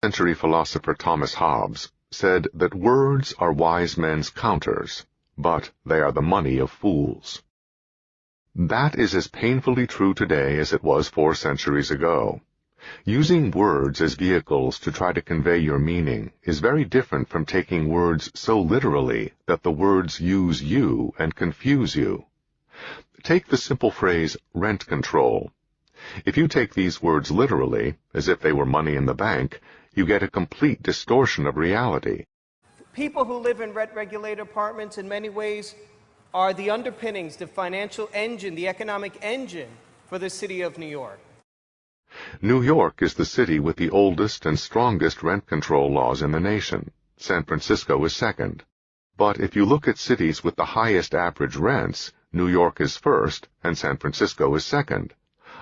Century philosopher Thomas Hobbes said that words are wise men's counters, but they are the money of fools. That is as painfully true today as it was 4 centuries ago. Using words as vehicles to try to convey your meaning is very different from taking words so literally that the words use you and confuse you. Take the simple phrase rent control. If you take these words literally, as if they were money in the bank, you get a complete distortion of reality. People who live in rent-regulated apartments in many ways are the underpinnings, the financial engine, the economic engine for the city of New York. New York is the city with the oldest and strongest rent control laws in the nation. San Francisco is second. But if you look at cities with the highest average rents, New York is first and San Francisco is second.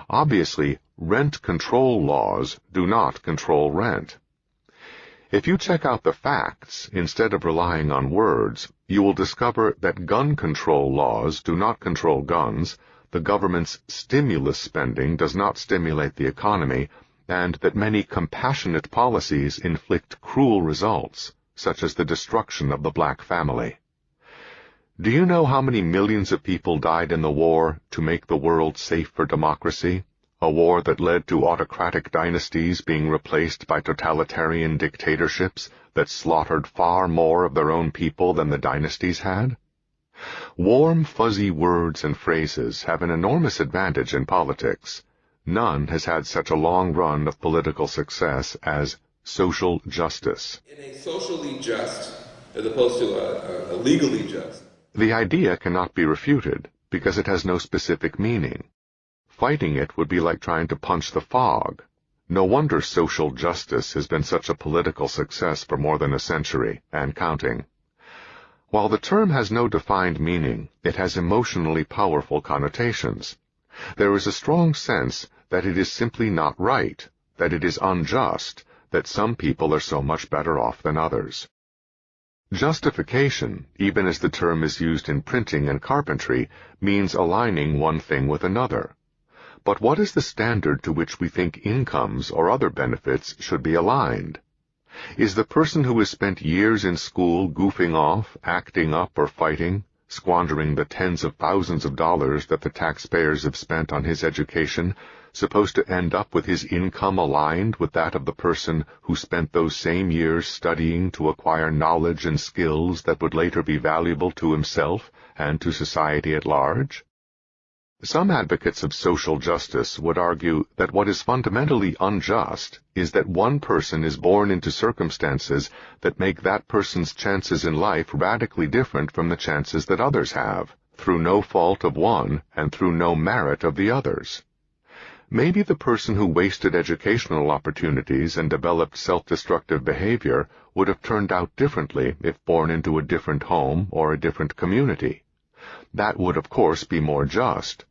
Obviously, rent control laws do not control rent. If you check out the facts instead of relying on words, you will discover that gun control laws do not control guns, the government's stimulus spending does not stimulate the economy, and that many compassionate policies inflict cruel results, such as the destruction of the black family. Do you know how many millions of people died in the war to make the world safe for democracy? A war that led to autocratic dynasties being replaced by totalitarian dictatorships that slaughtered far more of their own people than the dynasties had? Warm, fuzzy words and phrases have an enormous advantage in politics. None has had such a long run of political success as social justice. In a socially just, as opposed to a legally just. The idea cannot be refuted because it has no specific meaning. Fighting it would be like trying to punch the fog. No wonder social justice has been such a political success for more than a century, and counting. While the term has no defined meaning, it has emotionally powerful connotations. There is a strong sense that it is simply not right, that it is unjust, that some people are so much better off than others. Justification, even as the term is used in printing and carpentry, means aligning one thing with another. But what is the standard to which we think incomes or other benefits should be aligned? Is the person who has spent years in school goofing off, acting up, or fighting, squandering the tens of thousands of dollars that the taxpayers have spent on his education, supposed to end up with his income aligned with that of the person who spent those same years studying to acquire knowledge and skills that would later be valuable to himself and to society at large? Some advocates of social justice would argue that what is fundamentally unjust is that one person is born into circumstances that make that person's chances in life radically different from the chances that others have, through no fault of one and through no merit of the others. Maybe the person who wasted educational opportunities and developed self-destructive behavior would have turned out differently if born into a different home or a different community. That would, of course, be more just.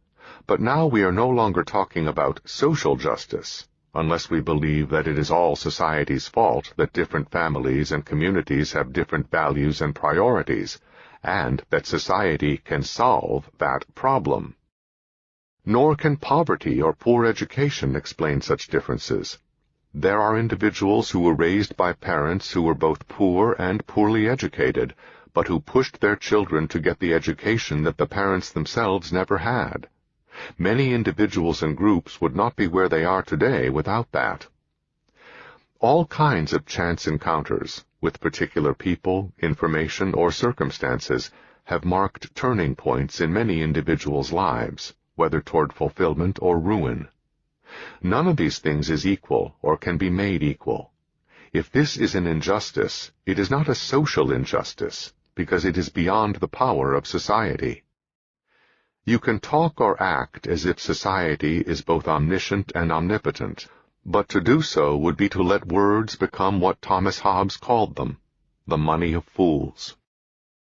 But now we are no longer talking about social justice, unless we believe that it is all society's fault that different families and communities have different values and priorities, and that society can solve that problem. Nor can poverty or poor education explain such differences. There are individuals who were raised by parents who were both poor and poorly educated, but who pushed their children to get the education that the parents themselves never had. Many individuals and groups would not be where they are today without that. All kinds of chance encounters with particular people, information, or circumstances have marked turning points in many individuals' lives, whether toward fulfillment or ruin. None of these things is equal or can be made equal. If this is an injustice, it is not a social injustice, because it is beyond the power of society. You can talk or act as if society is both omniscient and omnipotent, but to do so would be to let words become what Thomas Hobbes called them, the money of fools.